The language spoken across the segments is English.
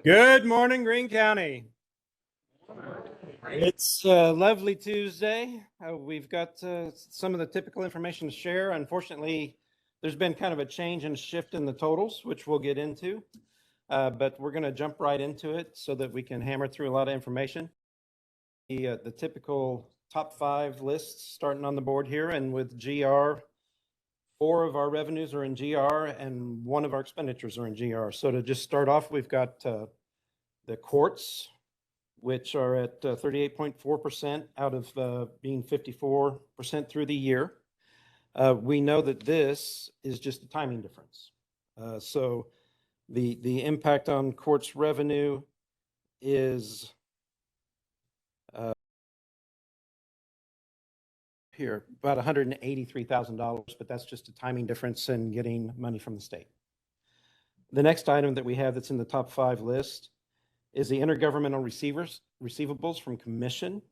Good morning, Greene County. It's a lovely Tuesday. We've got some of the typical information to share. Unfortunately, there's been kind of a change and shift in the totals, which we'll get into. But we're going to jump right into it so that we can hammer through a lot of information. The typical top 5 lists starting on the board here, and with GR, 4 of our revenues are in GR and 1 of our expenditures are in GR. So to just start off, we've got the courts, which are at 38.4% out of being 54% through the year. We know that this is just a timing difference. So the impact on courts revenue is here about $183,000, but that's just a timing difference in getting money from the state. The next item that we have that's in the top 5 list is the intergovernmental receivables from commission.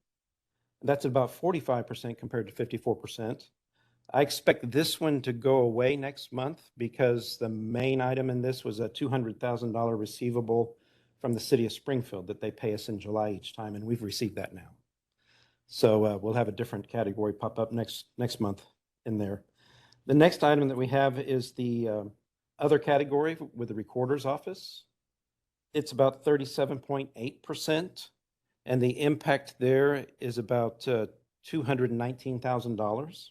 That's about 45% compared to 54%. I expect this one to go away next month because the main item in this was a $200,000 receivable from the city of Springfield that they pay us in July each time, and we've received that now. So we'll have a different category pop up next month in there. The next item that we have is the other category with the recorder's office. It's about 37.8%, and the impact there is about $219,000,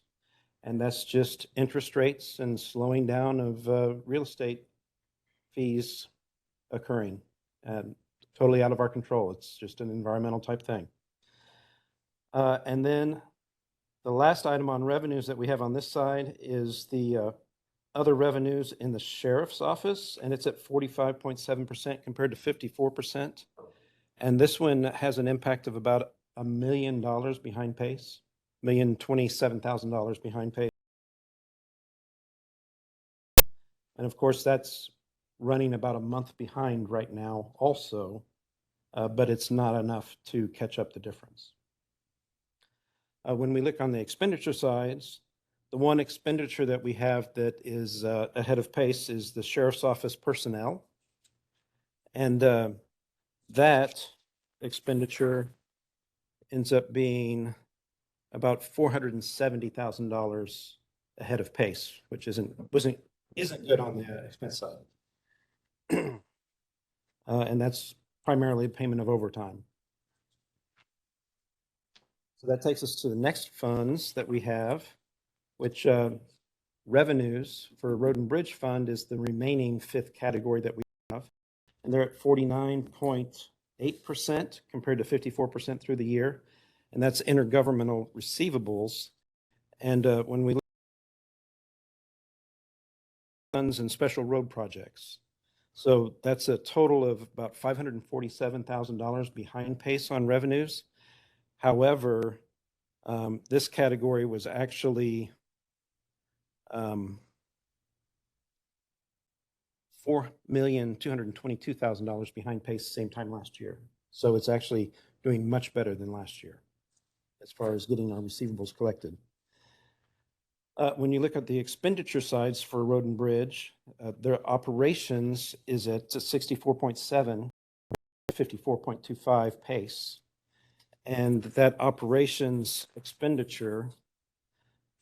and that's just interest rates and slowing down of real estate fees occurring, totally out of our control. It's just an environmental type thing. And then the last item on revenues that we have on this side is the other revenues in the sheriff's office, and it's at 45.7% compared to 54%. And this one has an impact of about $1 million behind pace, $1,027,000 behind pace. And of course, that's running about a month behind right now also, but it's not enough to catch up the difference. When we look on the expenditure sides, the one expenditure that we have that is ahead of pace is the sheriff's office personnel. And that expenditure ends up being about $470,000 ahead of pace, which isn't good on the expense side. And that's primarily payment of overtime. So that takes us to the next funds that we have, which revenues for Road and Bridge Fund is the remaining 5th category that we have. And they're at 49.8% compared to 54% through the year. And that's intergovernmental receivables. And when we look at funds and special road projects, so that's a total of about $547,000 behind pace on revenues. However, this category was actually $4,222,000 behind pace same time last year. So it's actually doing much better than last year as far as getting our receivables collected. When you look at the expenditure sides for Road and Bridge, their operations is at 64.7, 54.25 pace. And that operations expenditure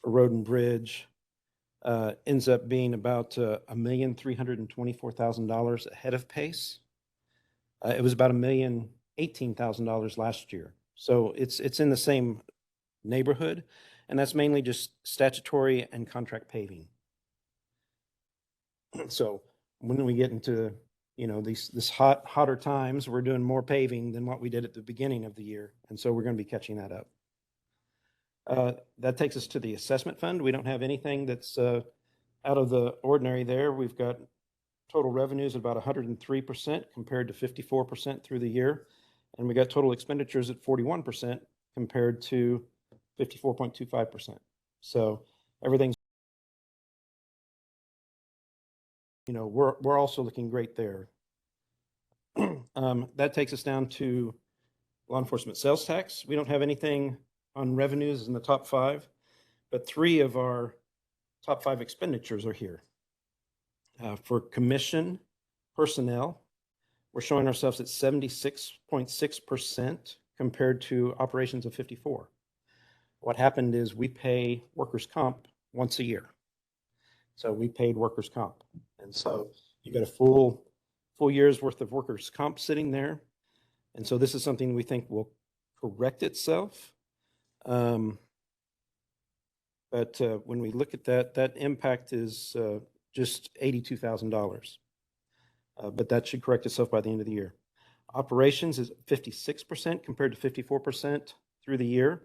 for Road and Bridge ends up being about $1,324,000 ahead of pace. It was about $1,018,000 last year. So it's in the same neighborhood, and that's mainly just statutory and contract paving. So when we get into these hotter times, we're doing more paving than what we did at the beginning of the year. And so we're going to be catching that up. That takes us to the assessment fund. We don't have anything that's out of the ordinary there. We've got total revenues at about 103% compared to 54% through the year. And we got total expenditures at 41% compared to 54.25%. So everything's, we're also looking great there. That takes us down to law enforcement sales tax. We don't have anything on revenues in the top 5, but 3 of our top 5 expenditures are here. For commission, personnel, we're showing ourselves at 76.6% compared to operations of 54. What happened is we pay workers' comp once a year. So we paid workers' comp. And so you got a full year's worth of workers' comp sitting there. And so this is something we think will correct itself. But when we look at that impact is just $82,000. But that should correct itself by the end of the year. Operations is 56% compared to 54% through the year.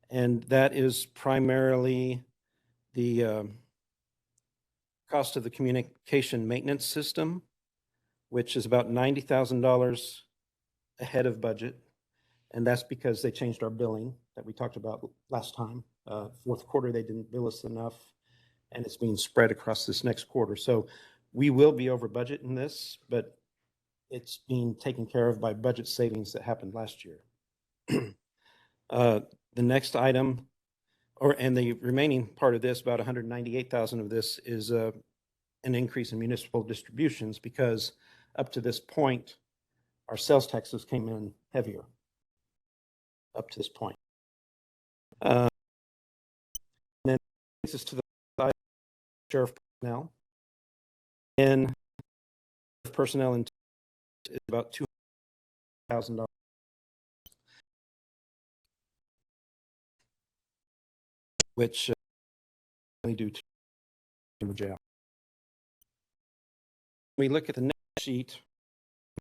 And that is primarily the cost of the communication maintenance system, which is about $90,000 ahead of budget. And that's because they changed our billing that we talked about last time. Fourth quarter, they didn't bill us enough, and it's being spread across this next quarter. So we will be over budget in this, but it's being taken care of by budget savings that happened last year. The next item, and the remaining part of this, about 198,000 of this is an increase in municipal distributions because up to this point, our sales taxes came in heavier up to this point. And then this is to the side of sheriff personnel. And personnel is about $200,000, which only do to the jail. When we look at the next sheet, I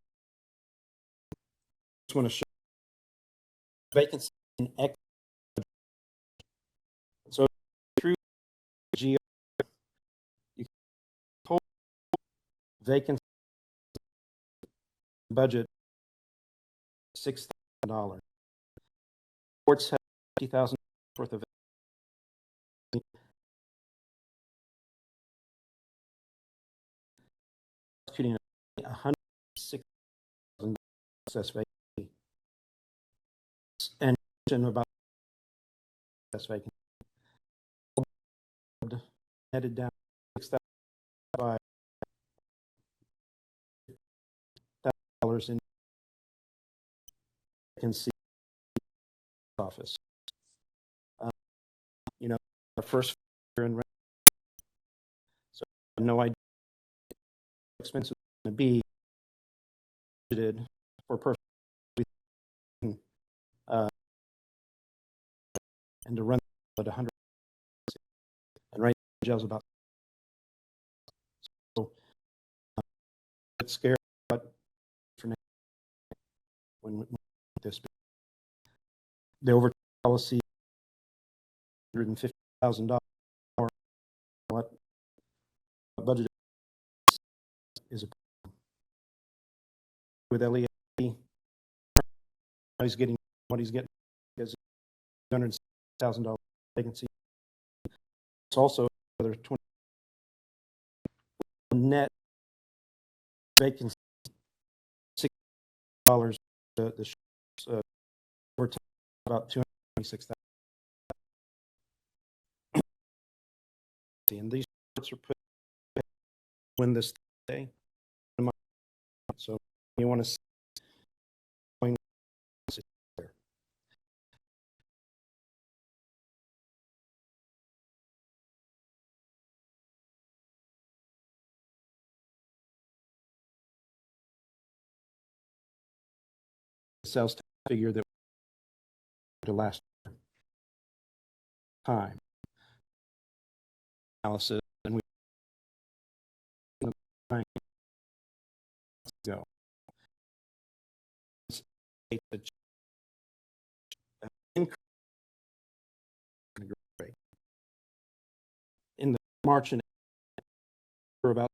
just want to show vacancy in X. So through GR, you can total vacancy budget $6,000. Courts have $50,000 worth of executing $106,000 excess vacancy and about excess vacancy netted down $6,000 by $1,000 in vacancy office. You know, our first year in rent, so I have no idea how expensive it's going to be budgeted for a person and to run at 100, and right now jail's about. So it's scary, but for now, when this the overtime policy $150,000 what budget is a with LEA. He's getting what he's getting is $100,000 vacancy. It's also another 20 net vacancy $6 the we're talking about $226,000. And these are put when this day. So you want to see there. Sales tax figure that the last time analysis, and we go. In the March and for about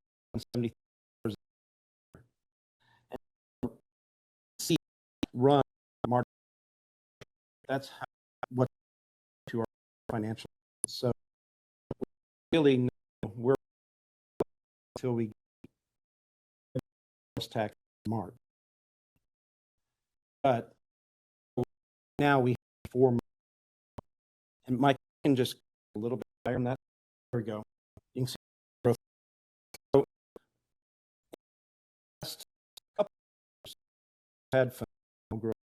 70 see run March. That's how, what to our financial. So really we're until we tax March. But now we have 4 months. And Mike can just a little bit higher than that. There we go. You can see growth. So last couple had phenomenal growth.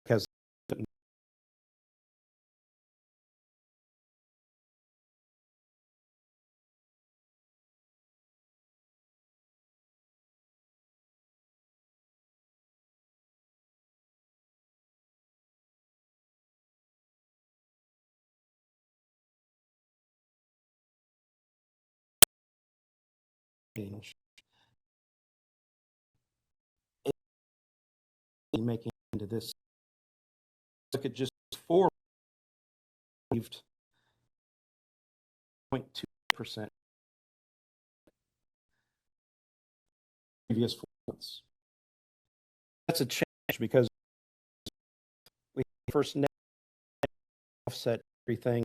Has changed. Making into this, look at just 0.2% previous 4 months. That's a change because we first net offset everything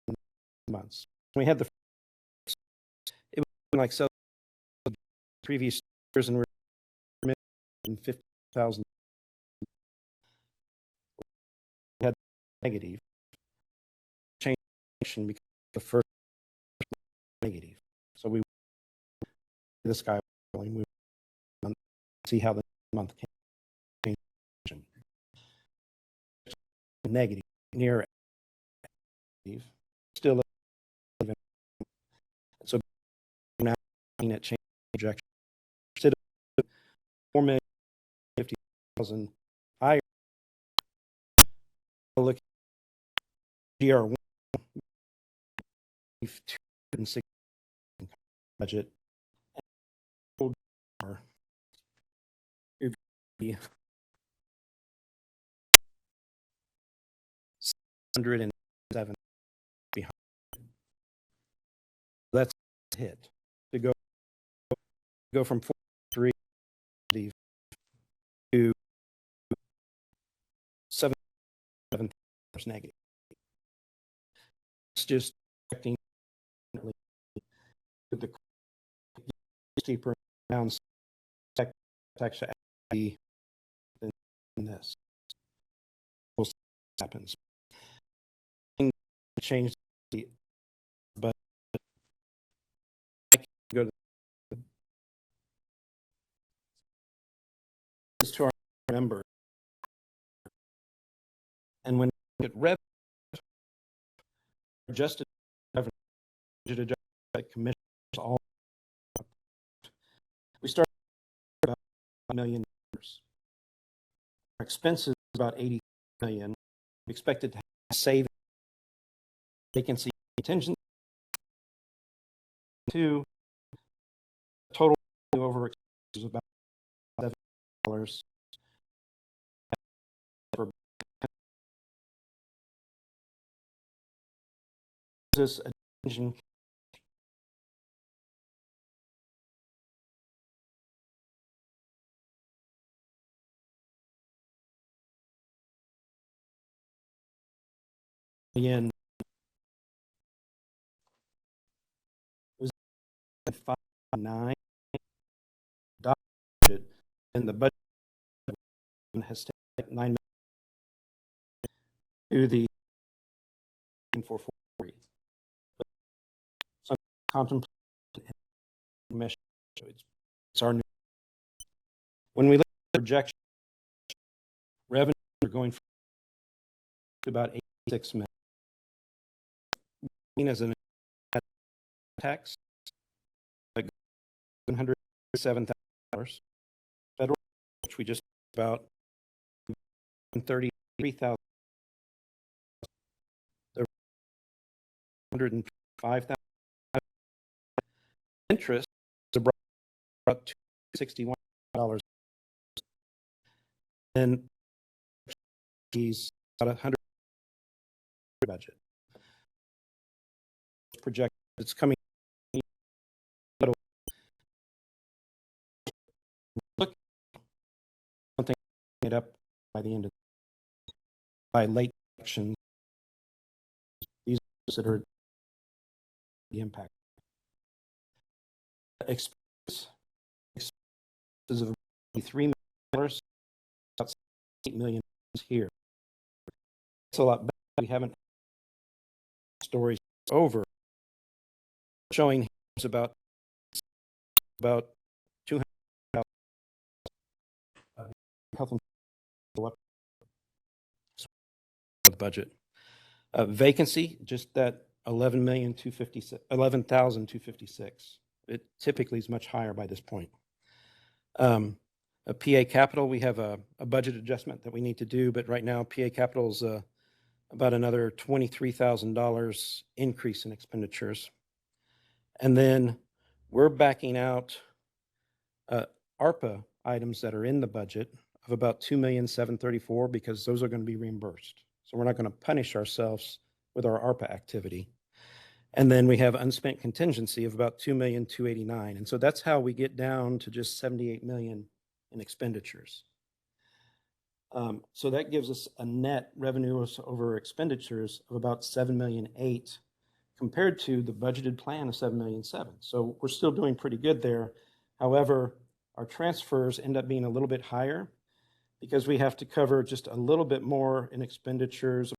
in months. We had it was like so previous years and we're in 50,000. We had negative change because the first negative. So we this guy we see how the month came negative near negative still even. So now at change projection instead of 4,050,000 higher, look GR1 260 budget be 107 behind. That's a hit to go from 4.3 to 7 negative. It's just affecting the steeper amounts tax in this. We'll see what happens. Change the but I can go to this to our member, and when we get revenue adjusted revenue adjusted commissions all we start about $1 million. Our expenses about 80 million. We expected to have savings, vacancy contingent to total over expenses about $7 for this attention. Again, was 5.9 budget, and the budget has taken 9 million to the 443. So contemplate commission. It's our new. When we look at projection, revenue are going from about 86 million. As an tax, like $107,000. Federal, which we just about 133,000. 105,000. Interest is about $261. And he's about 100 budget. Project it's coming. Look, something it up by the end of by late election. These are considered the impact. Expenses of $3 million 8 million here. It's a lot better. We haven't stories over showing about 200 health and the budget. Vacancy, just that 11,256. It typically is much higher by this point. A PA capital, we have a budget adjustment that we need to do, but right now PA capital is about another $23,000 increase in expenditures. And then we're backing out ARPA items that are in the budget of about $2,734,000 because those are going to be reimbursed. So we're not going to punish ourselves with our ARPA activity. And then we have unspent contingency of about $2,289,000. And so that's how we get down to just $78 million in expenditures. So that gives us a net revenues over expenditures of about $7.8 million compared to the budgeted plan of $7.7 million. So we're still doing pretty good there. However, our transfers end up being a little bit higher because we have to cover just a little bit more in expenditures.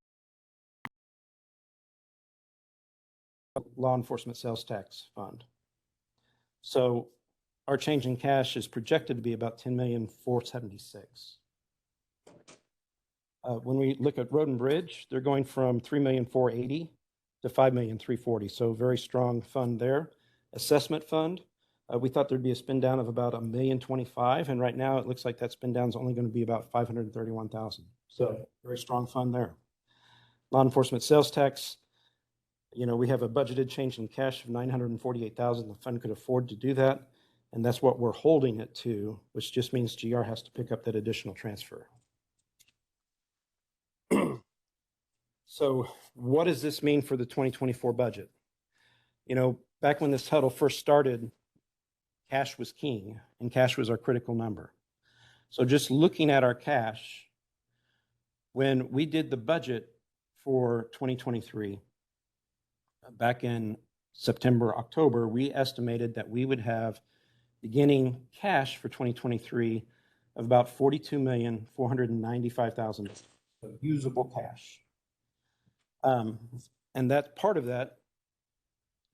Law enforcement sales tax fund. So our change in cash is projected to be about $10,476,000. When we look at road and bridge, they're going from $3,480,000 to $5,340,000. So very strong fund there. Assessment fund, we thought there'd be a spend down of about $1,025,000, and right now it looks like that spend down is only going to be about $531,000. So very strong fund there. Law enforcement sales tax, we have a budgeted change in cash of $948,000. The fund could afford to do that, and that's what we're holding it to, which just means GR has to pick up that additional transfer. So what does this mean for the 2024 budget? Back when this huddle first started, cash was king, and cash was our critical number. So just looking at our cash, when we did the budget for 2023, back in September, October, we estimated that we would have beginning cash for 2023 of about $42,495,000 of usable cash. And that part of that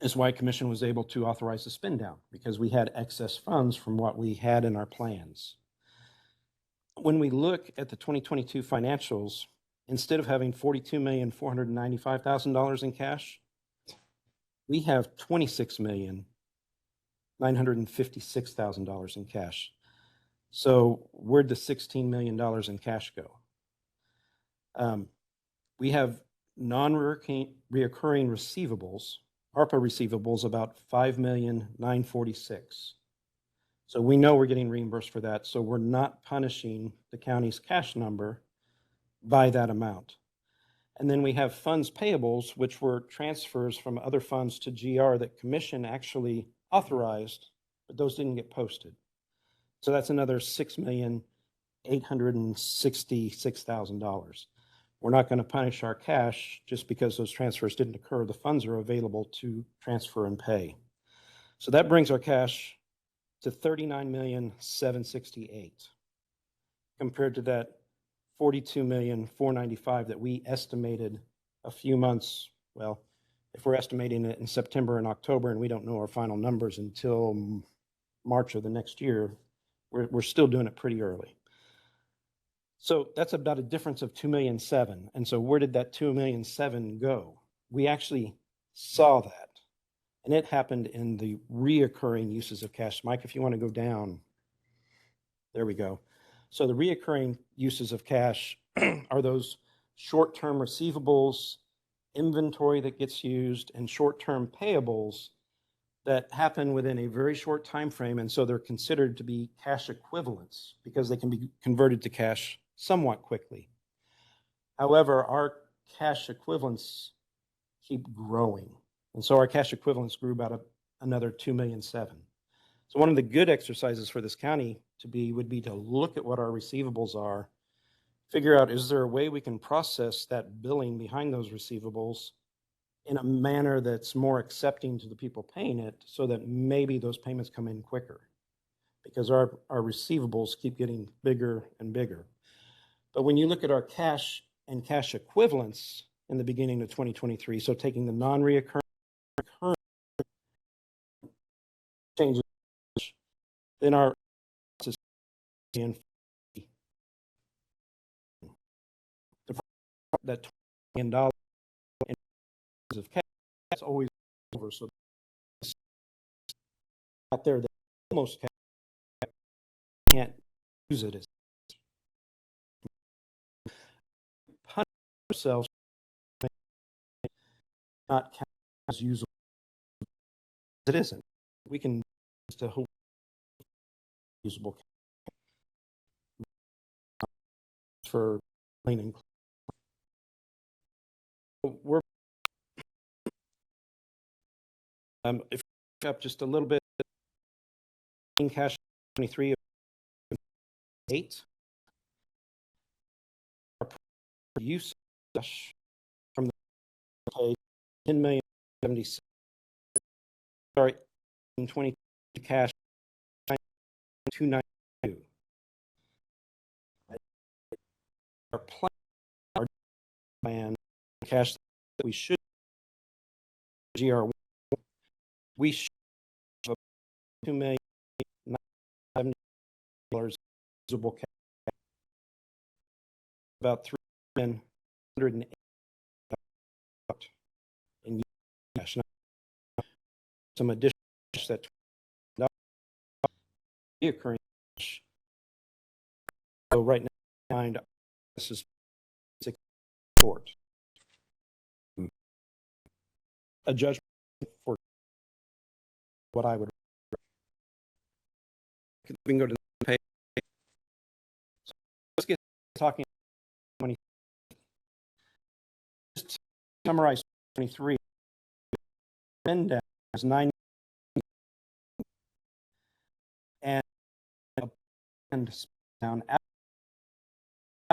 is why Commission was able to authorize the spend down, because we had excess funds from what we had in our plans. When we look at the 2022 financials, instead of having $42,495,000 in cash, we have $26,956,000 in cash. So where'd the $16 million in cash go? We have non-reoccurring receivables, ARPA receivables, about $5,946,000. So we know we're getting reimbursed for that, so we're not punishing the county's cash number by that amount. And then we have funds payables, which were transfers from other funds to GR that Commission actually authorized, but those didn't get posted. So that's another $6,866,000. We're not going to punish our cash just because those transfers didn't occur. The funds are available to transfer and pay. So that brings our cash to $39,768,000 compared to that $42,495,000 that we estimated a few months. Well, if we're estimating it in September and October and we don't know our final numbers until March of the next year, we're still doing it pretty early. So that's about a difference of $2,700,000. And so where did that $2,700,000 go? We actually saw that. And it happened in the reoccurring uses of cash. Mike, if you want to go down, there we go. So the reoccurring uses of cash are those short-term receivables, inventory that gets used, and short-term payables that happen within a very short time frame. And so they're considered to be cash equivalents because they can be converted to cash somewhat quickly. However, our cash equivalents keep growing. And so our cash equivalents grew about another $2,700,000. So one of the good exercises for this county would be to look at what our receivables are, figure out, is there a way we can process that billing behind those receivables in a manner that's more accepting to the people paying it so that maybe those payments come in quicker, because our receivables keep getting bigger and bigger. But when you look at our cash and cash equivalents in the beginning of 2023, so taking the non-reoccurring changes, then our that $20 million of cash is always over. So out there, that almost can't use it as punish ourselves, not count as usable. It isn't. We can just hope usable for cleaning. We're if we up just a little bit, in cash 23 8 use from the page 10,076. Sorry, in 20 cash 292. Our plan cash that we should GR we should have $2,070 usable cash, about $308 in cash. Now, some additional cash that reoccurring cash. So right now, this is short. A judgment for what I would. We can go to the page. So let's get talking. Just summarize 23. Trend down is 9 and down at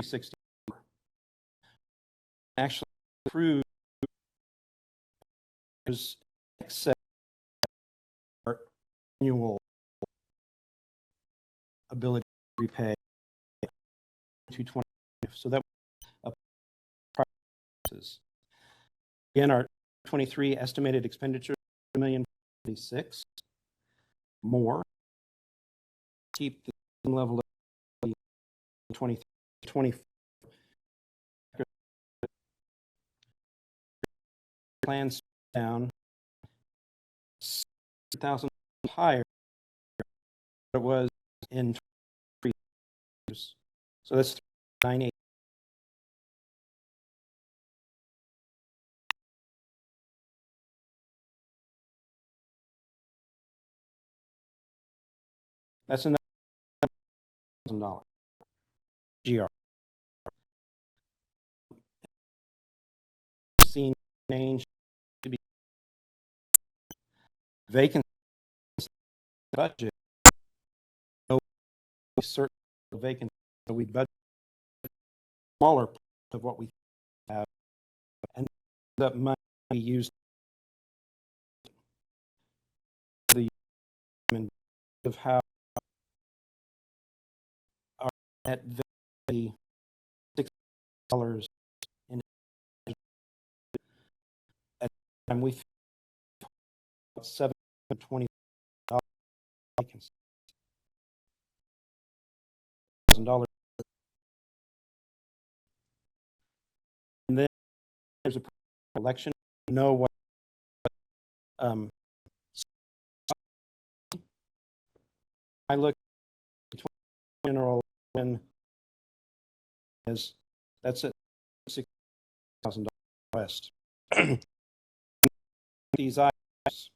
64. Actually, through is excess annual ability to repay 220. So that prices. Again, our 23 estimated expenditure $1,046 more. Keep the same level of 2020 plans down 6,000 higher than it was in 3 years. So that's 980. That's another $1,000 GR. Seen change to be vacant budget. No certain vacant, so we budget smaller of what we have, and that money we use the of how our net value $6 in at the time we $720,000 and then there's a election. Know what I look at general election as that's at $6,000 west. These items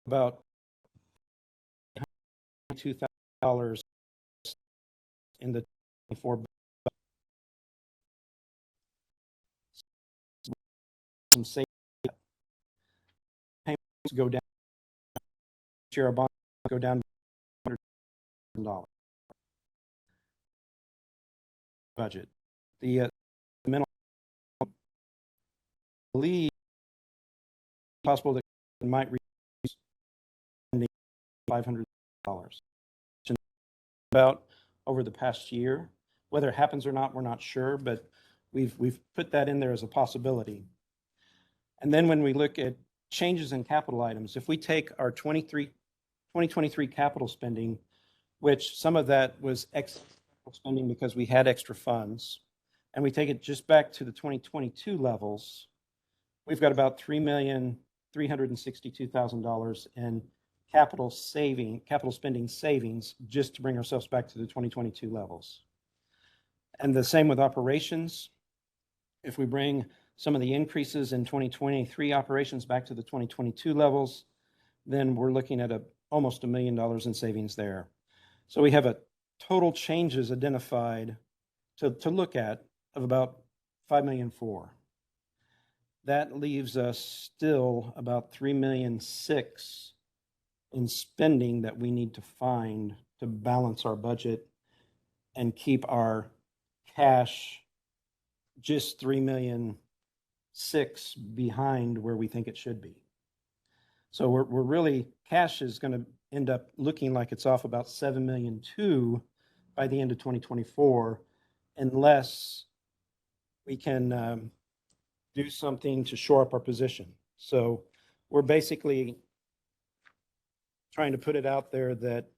about $2,000 in the 24 some safety payments go down. Share a bond go down $100,000 budget. The mental believe possible that it might reach $500. About over the past year. Whether it happens or not, we're not sure, but we've put that in there as a possibility. And then when we look at changes in capital items, if we take our 2023 capital spending, which some of that was extra spending because we had extra funds, and we take it just back to the 2022 levels, we've got about $3,362,000 in capital spending savings just to bring ourselves back to the 2022 levels. And the same with operations. If we bring some of the increases in 2023 operations back to the 2022 levels, then we're looking at almost $1 million in savings there. So we have a total changes identified to look at of about $5.4 million. That leaves us still about $3.6 million in spending that we need to find to balance our budget and keep our cash just $3.6 million behind where we think it should be. So we're really, cash is going to end up looking like it's off about $7.2 million by the end of 2024, unless we can do something to shore up our position. So we're basically trying to put it out there that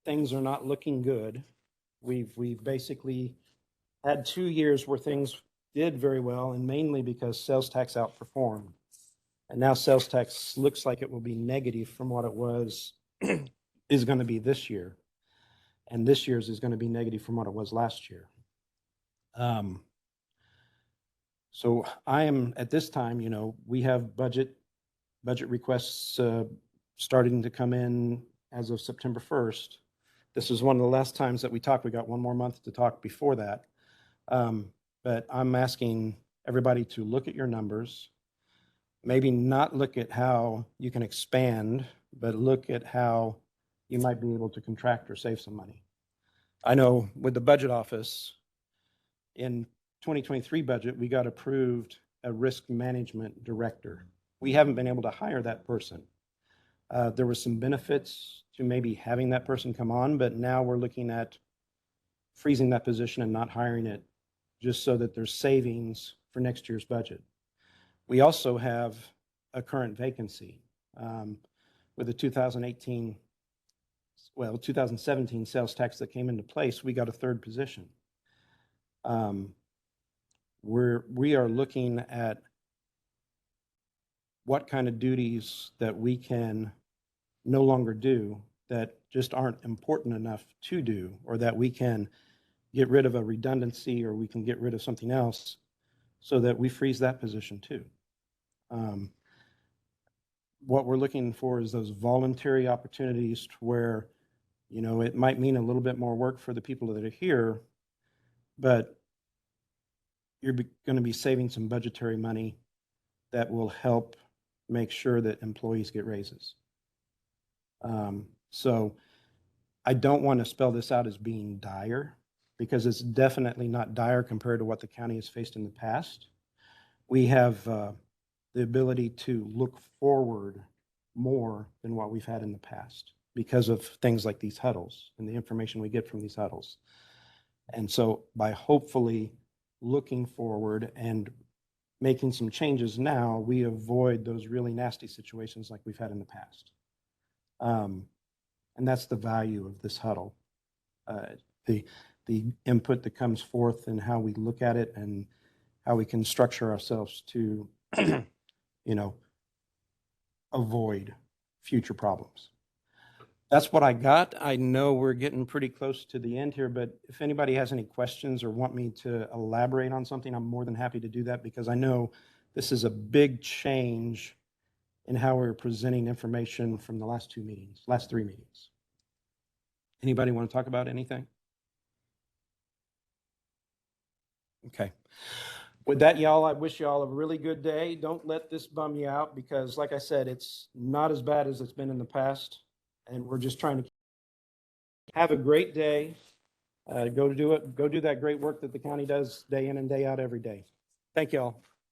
things are not looking good. We've basically had 2 years where things did very well, and mainly because sales tax outperformed. And now sales tax looks like it will be negative from what it was, is going to be this year. And this year's is going to be negative from what it was last year. So I am, at this time, we have budget requests starting to come in as of September 1st. This is one of the last times that we talked. We got one more month to talk before that. But I'm asking everybody to look at your numbers, maybe not look at how you can expand, but look at how you might be able to contract or save some money. I know with the budget office, in 2023 budget, we got approved a risk management director. We haven't been able to hire that person. There were some benefits to maybe having that person come on, but now we're looking at freezing that position and not hiring it, just so that there's savings for next year's budget. We also have a current vacancy with the 2017 sales tax that came into place. We got a third position. We are looking at what kind of duties that we can no longer do that just aren't important enough to do, or that we can get rid of a redundancy, or we can get rid of something else so that we freeze that position too. What we're looking for is those voluntary opportunities to where, it might mean a little bit more work for the people that are here, but you're going to be saving some budgetary money that will help make sure that employees get raises. So I don't want to spell this out as being dire, because it's definitely not dire compared to what the county has faced in the past. We have the ability to look forward more than what we've had in the past because of things like these huddles and the information we get from these huddles. And so by hopefully looking forward and making some changes now, we avoid those really nasty situations like we've had in the past. And that's the value of this huddle. The input that comes forth and how we look at it and how we can structure ourselves to, avoid future problems. That's what I got. I know we're getting pretty close to the end here, but if anybody has any questions or want me to elaborate on something, I'm more than happy to do that, because I know this is a big change in how we're presenting information from the last three meetings. Anybody want to talk about anything? Okay. With that, y'all, I wish y'all a really good day. Don't let this bum you out, because like I said, it's not as bad as it's been in the past. And we're just trying to have a great day. Go do that great work that the county does day in and day out every day. Thank y'all.